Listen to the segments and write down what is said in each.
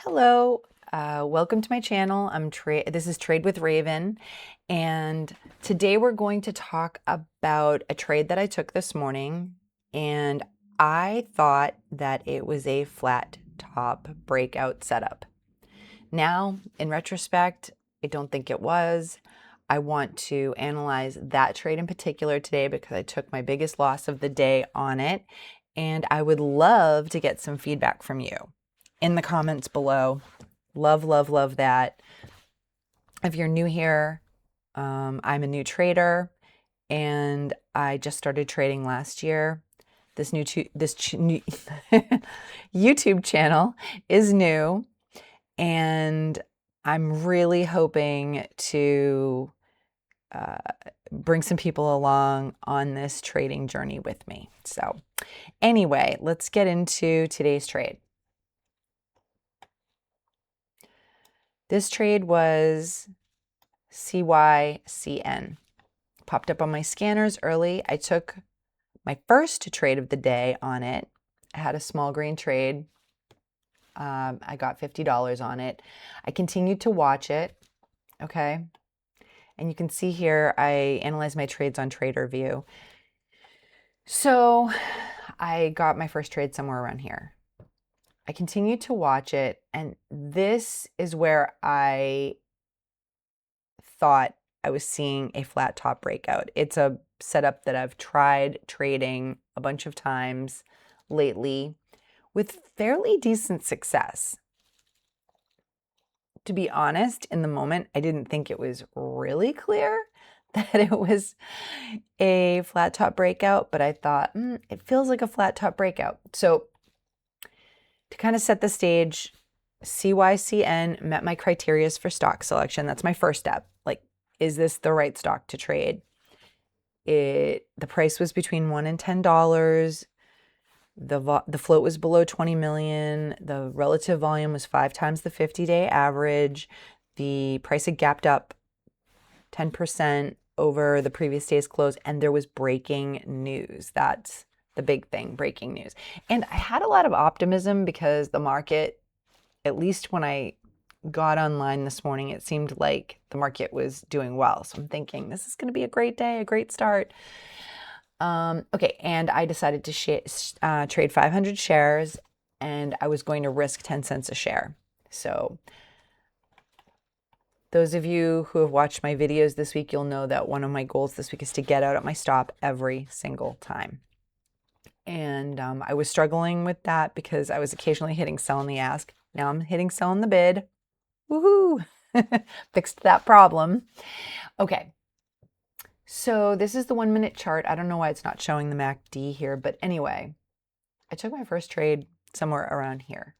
Hello, welcome to my channel. This is Trade with Raven, and today we're going to talk about a trade that I took this morning, and I thought that it was a flat top breakout setup. Now, in retrospect, I don't think it was. I want to analyze that trade in particular today because I took my biggest loss of the day on it, and I would love to get some feedback from you in the comments below. Love, love, love that. If you're new here, I'm a new trader and I just started trading last year. This new YouTube channel is new, and I'm really hoping to bring some people along on this trading journey with me. So anyway, let's get into today's trade. This trade was CYCN. Popped up on my scanners early. I took my first trade of the day on it. I had a small green trade. I got $50 on it. I continued to watch it. Okay. And you can see here, I analyzed my trades on TraderView. So I got my first trade somewhere around here. I continued to watch it, and this is where I thought I was seeing a flat top breakout. It's a setup that I've tried trading a bunch of times lately with fairly decent success. To be honest, in the moment, I didn't think it was really clear that it was a flat top breakout, but I thought, it feels like a flat top breakout. So to kind of set the stage, CYCN met my criteria for stock selection. That's my first step. Like, is this the right stock to trade? The price was between $1 and $10. The float was below 20 million. The relative volume was 5 times the 50-day average. The price had gapped up 10% over the previous day's close, and there was breaking news. That's the big thing, breaking news. And I had a lot of optimism because the market, at least when I got online this morning, it seemed like the market was doing well. So I'm thinking this is going to be a great day, a great start. Okay, and I decided to trade 500 shares, and I was going to risk 10 cents a share. So those of you who have watched my videos this week, you'll know that one of my goals this week is to get out at my stop every single time. And I was struggling with that because I was occasionally hitting sell in the ask. Now I'm hitting sell in the bid. Woohoo! Fixed that problem. Okay. So this is the 1 minute chart. I don't know why it's not showing the MACD here, but anyway, I took my first trade somewhere around here.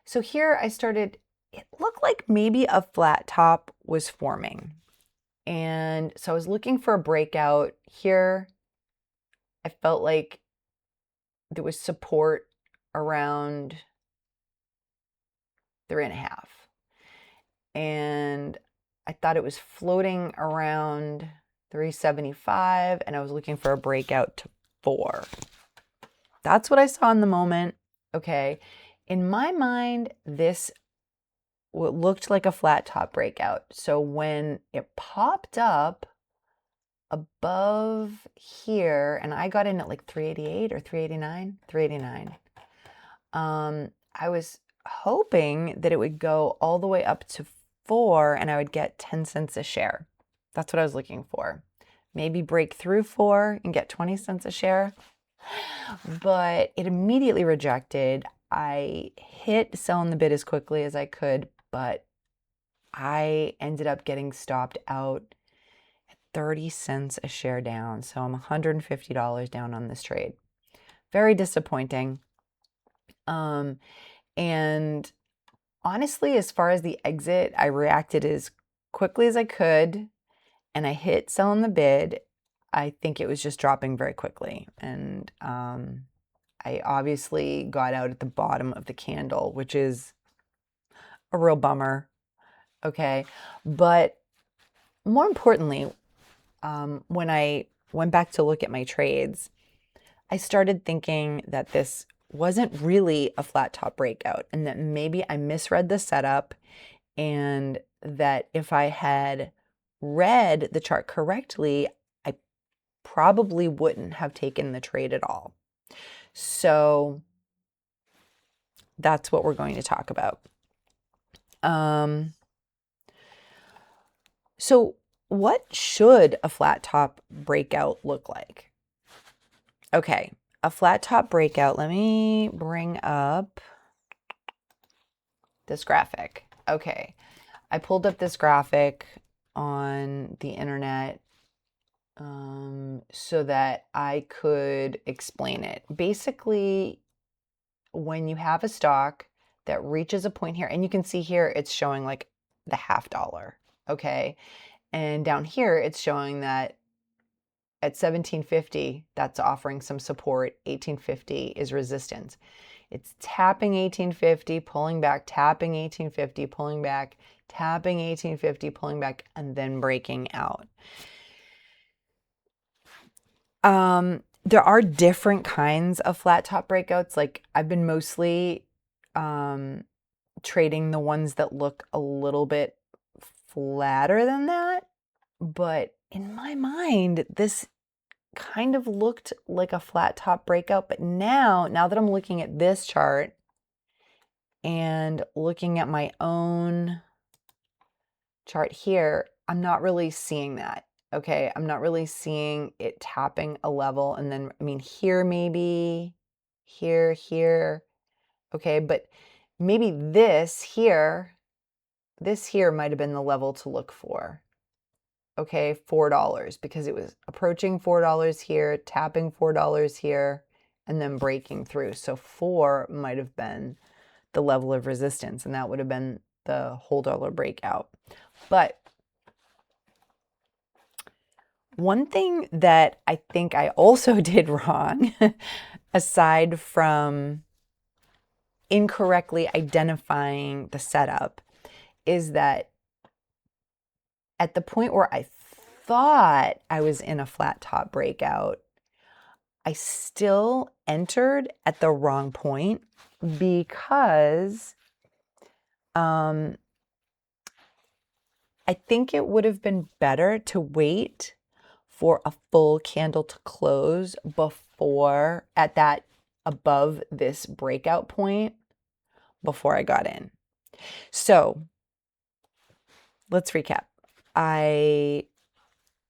So here I started, it looked like maybe a flat top was forming. And so I was looking for a breakout here. I felt like there was support around 3.5. And I thought it was floating around 375, and I was looking for a breakout to 4. That's what I saw in the moment. Okay. In my mind, this looked like a flat top breakout. So when it popped up above here, and I got in at like 388 or 389, 389. I was hoping that it would go all the way up to 4 and I would get 10 cents a share. That's what I was looking for. Maybe break through 4 and get 20 cents a share. But it immediately rejected. I hit sell in the bid as quickly as I could, but I ended up getting stopped out at 30 cents a share down. So I'm $150 down on this trade. Very disappointing. And honestly, as far as the exit, I reacted as quickly as I could, and I hit sell in the bid. I think it was just dropping very quickly. And I obviously got out at the bottom of the candle, which is a real bummer. Okay. But more importantly, when I went back to look at my trades, I started thinking that this wasn't really a flat top breakout, and that maybe I misread the setup, and that if I had read the chart correctly, I probably wouldn't have taken the trade at all. So that's what we're going to talk about. So what should a flat top breakout look like? Okay, a flat top breakout, let me bring up this graphic. Okay, I pulled up this graphic on the internet so that I could explain it. Basically, when you have a stock that reaches a point here, and you can see here it's showing like the $0.50, okay? And down here it's showing that at 1750, that's offering some support. 1850 is resistance. It's tapping 1850, pulling back, tapping 1850, pulling back, tapping 1850, pulling back, and then breaking out. There are different kinds of flat top breakouts. Like I've been mostly trading the ones that look a little bit flatter than that. But in my mind, this kind of looked like a flat top breakout. But now that I'm looking at this chart and looking at my own chart here, I'm not really seeing that. Okay, I'm not really seeing it tapping a level, and then, I mean, here maybe, here, okay, but maybe this here might have been the level to look for. Okay, $4, because it was approaching $4 here, tapping $4 here, and then breaking through. So 4 might have been the level of resistance, and that would have been the whole dollar breakout. But one thing that I think I also did wrong, aside from incorrectly identifying the setup, is that at the point where I thought I was in a flat top breakout, I still entered at the wrong point, because I think it would have been better to wait for a full candle to close before, at that above this breakout point, before I got in. So let's recap. I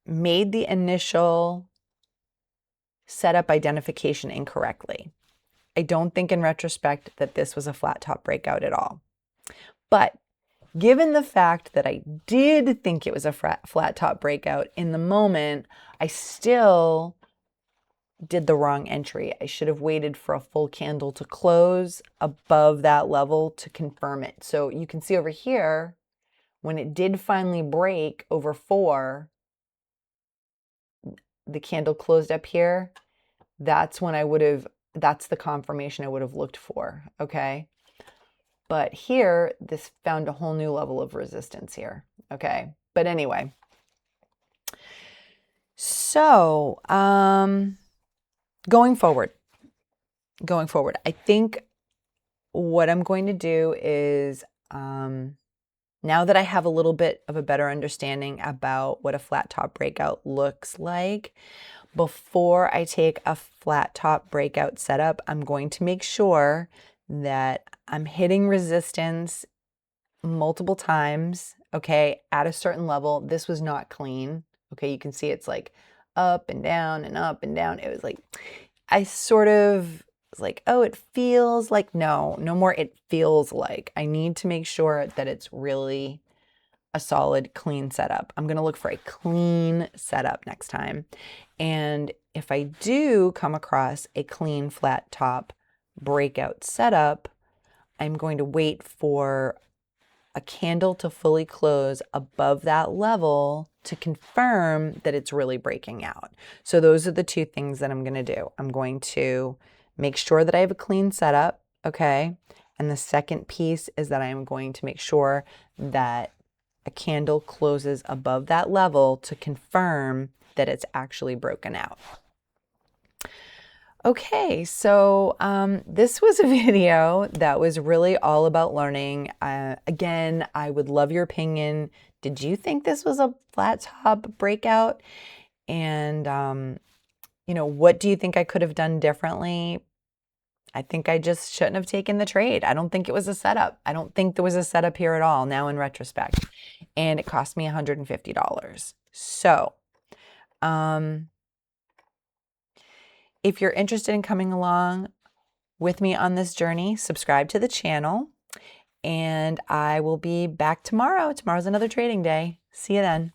made the initial setup identification incorrectly. I don't think in retrospect that this was a flat top breakout at all. But given the fact that I did think it was a flat top breakout in the moment, I still did the wrong entry. I should have waited for a full candle to close above that level to confirm it. So you can see over here, when it did finally break over 4, the candle closed up here. That's when that's the confirmation I would have looked for, okay? But here, this found a whole new level of resistance here, okay? But anyway, so going forward, I think what I'm going to do is, now that I have a little bit of a better understanding about what a flat top breakout looks like, before I take a flat top breakout setup, I'm going to make sure that I'm hitting resistance multiple times, okay, at a certain level. This was not clean, okay? You can see it's like up and down and up and down. It was like, I sort of was like, oh, it feels like, no more it feels like. I need to make sure that it's really a solid, clean setup. I'm going to look for a clean setup next time. And if I do come across a clean flat top breakout setup, I'm going to wait for a candle to fully close above that level to confirm that it's really breaking out. So those are the two things that I'm going to do. I'm going to make sure that I have a clean setup, okay? And the second piece is that I am going to make sure that a candle closes above that level to confirm that it's actually broken out. Okay, so this was a video that was really all about learning. Again, I would love your opinion. Did you think this was a flat top breakout? And, what do you think I could have done differently? I think I just shouldn't have taken the trade. I don't think it was a setup. I don't think there was a setup here at all now in retrospect. And it cost me $150. So, if you're interested in coming along with me on this journey, subscribe to the channel, and I will be back tomorrow. Tomorrow's another trading day. See you then.